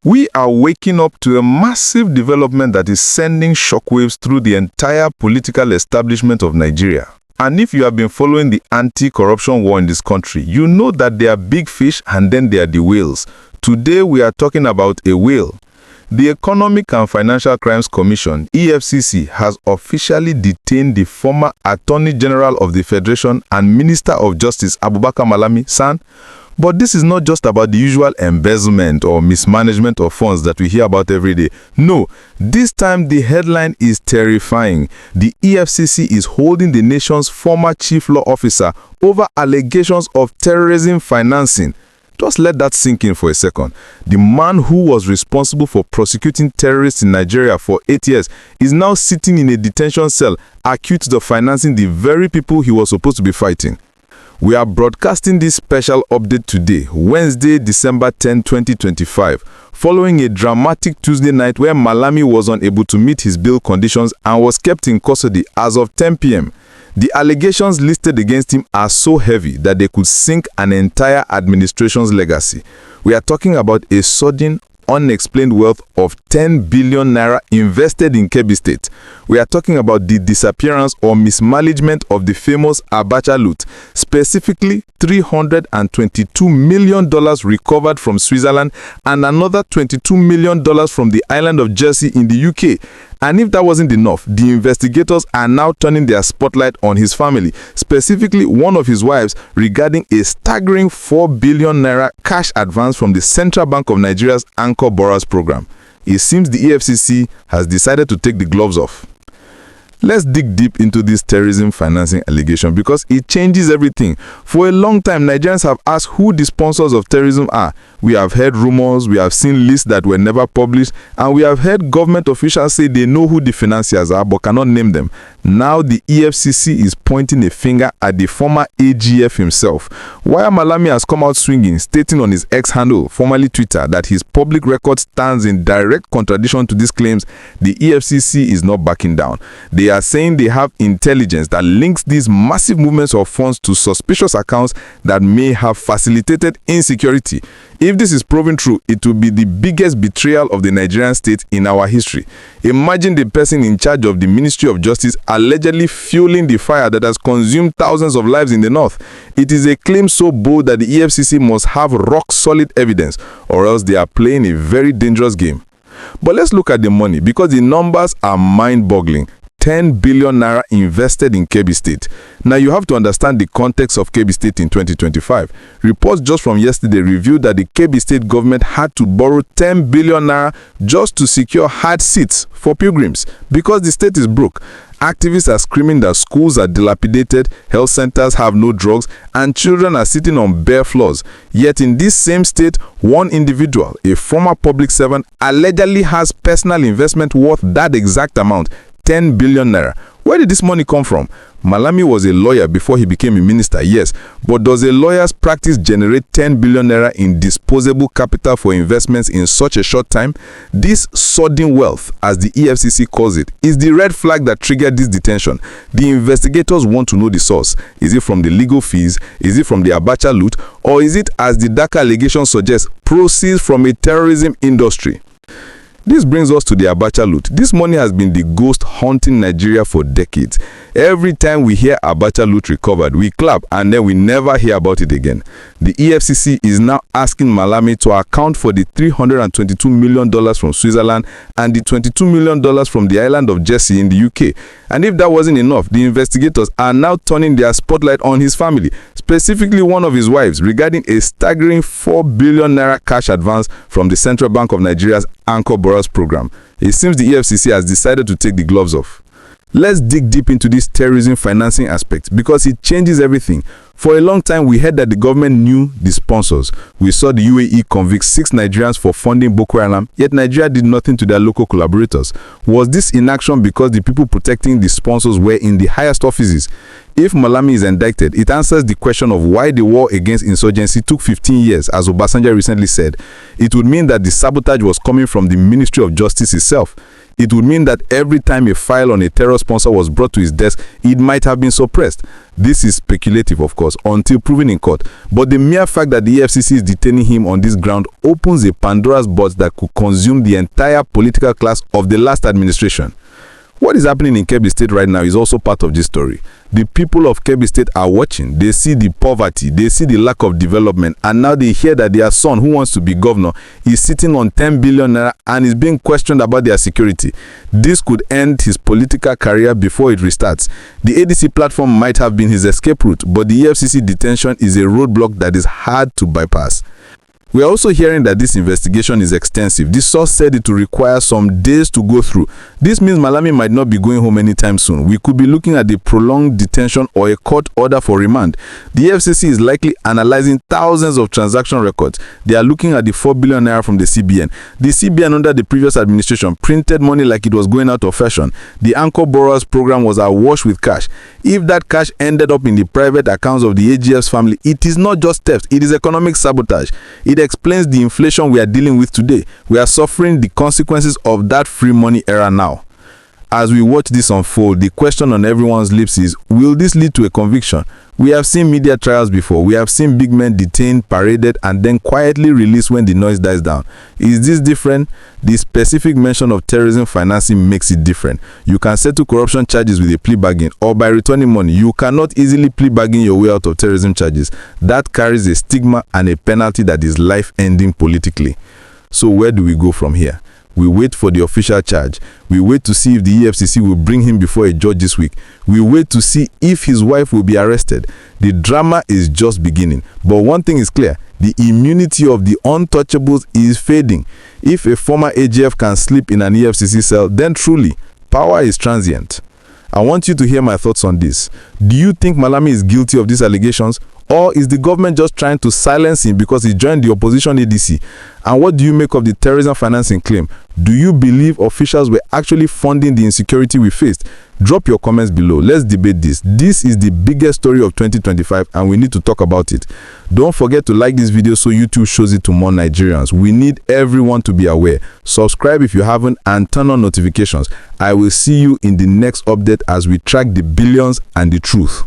We are waking up to a massive development that is sending shockwaves through the entire political establishment of Nigeria. And if you have been following the anti-corruption war in this country, you know that there are big fish and then there are the whales. Today we are talking about a whale. The Economic and Financial Crimes Commission, EFCC, has officially detained the former Attorney-General of the Federation and Minister of Justice, Abubakar Malami, SAN. But this is not just about the usual embezzlement or mismanagement of funds that we hear about every day. No, this time the headline is terrifying. The EFCC is holding the nation's former chief law officer over allegations of terrorism financing. Just let that sink in for a second. The man who was responsible for prosecuting terrorists in Nigeria for 8 years is now sitting in a detention cell accused of financing the very people he was supposed to be fighting. We are broadcasting this special update today, Wednesday, December 10, 2025, following a dramatic Tuesday night where Malami was unable to meet his bail conditions and was kept in custody as of 10 p.m. The allegations listed against him are so heavy that they could sink an entire administration's legacy. We are talking about a sudden, unexplained wealth of 10 billion naira invested in Kebbi State. We are talking about the disappearance or mismanagement of the famous Abacha loot, specifically $322 million recovered from Switzerland and another $22 million from the island of Jersey in the UK. And if that wasn't enough, the investigators are now turning their spotlight on his family, specifically one of his wives, regarding a staggering 4 billion naira cash advance from the Central Bank of Nigeria's Anchor Borrowers Program. It seems the EFCC has decided to take the gloves off. Let's dig deep into this terrorism financing allegation because it changes everything. For a long time, Nigerians have asked who the sponsors of terrorism are. We have heard rumors, we have seen lists that were never published, and we have heard government officials say they know who the financiers are but cannot name them. Now the EFCC is pointing a finger at the former AGF himself. While Malami has come out swinging, stating on his X handle, formerly Twitter, that his public record stands in direct contradiction to these claims, the EFCC is not backing down. They are saying they have intelligence that links these massive movements of funds to suspicious accounts that may have facilitated insecurity. If this is proven true, it will be the biggest betrayal of the Nigerian state in our history. Imagine the person in charge of the Ministry of Justice allegedly fueling the fire that has consumed thousands of lives in the north. It is a claim so bold that the EFCC must have rock-solid evidence, or else they are playing a very dangerous game. But let's look at the money, because the numbers are mind-boggling. 10 billion naira invested in Kebbi State. Now you have to understand the context of Kebbi State in 2025. Reports just from yesterday revealed that the Kebbi State government had to borrow 10 billion naira just to secure hard seats for pilgrims because the state is broke. Activists are screaming that schools are dilapidated, health centers have no drugs, and children are sitting on bare floors. Yet in this same state, one individual, a former public servant, allegedly has personal investment worth that exact amount, 10 billion naira. Where did this money come from? Malami was a lawyer before he became a minister, yes, but does a lawyer's practice generate 10 billion naira in disposable capital for investments in such a short time? This sudden wealth, as the EFCC calls it, is the red flag that triggered this detention. The investigators want to know the source. Is it from the legal fees? Is it from the Abacha loot? Or is it, as the DACA allegation suggests, proceeds from a terrorism industry? This brings us to the Abacha loot. This money has been the ghost haunting Nigeria for decades. Every time we hear Abacha loot recovered, we clap and then we never hear about it again. The EFCC is now asking Malami to account for the $322 million from Switzerland and the $22 million from the island of Jersey in the UK. And if that wasn't enough, the investigators are now turning their spotlight on his family, specifically one of his wives, regarding a staggering 4 billion naira cash advance from the Central Bank of Nigeria's Anchor Borrowers Program. It seems the EFCC has decided to take the gloves off. Let's dig deep into this terrorism financing aspect because it changes everything. For a long time, we heard that the government knew the sponsors. We saw the UAE convict 6 Nigerians for funding Boko Haram, yet Nigeria did nothing to their local collaborators. Was this inaction because the people protecting the sponsors were in the highest offices? If Malami is indicted, it answers the question of why the war against insurgency took 15 years, as Obasanjo recently said. It would mean that the sabotage was coming from the Ministry of Justice itself. It would mean that every time a file on a terror sponsor was brought to his desk, it might have been suppressed. This is speculative, of course, course, until proven in court. But the mere fact that the EFCC is detaining him on this ground opens a Pandora's box that could consume the entire political class of the last administration. What is happening in Kebbi State right now is also part of this story. The people of Kebbi State are watching. They see the poverty, they see the lack of development, and now they hear that their son, who wants to be governor, is sitting on 10 billion naira and is being questioned about their security. This could end his political career before it restarts. The ADC platform might have been his escape route, but the EFCC detention is a roadblock that is hard to bypass. We are also hearing that this investigation is extensive. This source said it will require some days to go through. This means Malami might not be going home anytime soon. We could be looking at a prolonged detention or a court order for remand. The EFCC is likely analyzing thousands of transaction records. They are looking at the 4 billion naira from the CBN. The CBN under the previous administration printed money like it was going out of fashion. The Anchor Borrowers program was awash with cash. If that cash ended up in the private accounts of the AGF's family, it is not just theft, it is economic sabotage. It explains the inflation we are dealing with today. We are suffering the consequences of that free money era now. As we watch this unfold, the question on everyone's lips is, will this lead to a conviction? We have seen media trials before. We have seen big men detained, paraded, and then quietly released when the noise dies down. Is this different? The specific mention of terrorism financing makes it different. You can settle corruption charges with a plea bargain or by returning money. You cannot easily plea bargain your way out of terrorism charges. That carries a stigma and a penalty that is life-ending politically. So where do we go from here? We wait for the official charge. We wait to see if the EFCC will bring him before a judge this week. We wait to see if his wife will be arrested. The drama is just beginning. But one thing is clear. The immunity of the untouchables is fading. If a former AGF can sleep in an EFCC cell, then truly, power is transient. I want you to hear my thoughts on this. Do you think Malami is guilty of these allegations? Or is the government just trying to silence him because he joined the opposition ADC? And what do you make of the terrorism financing claim? Do you believe officials were actually funding the insecurity we faced? Drop your comments below. Let's debate this. This is the biggest story of 2025 and we need to talk about it. Don't forget to like this video so YouTube shows it to more Nigerians. We need everyone to be aware. Subscribe if you haven't and turn on notifications. I will see you in the next update as we track the billions and the truth.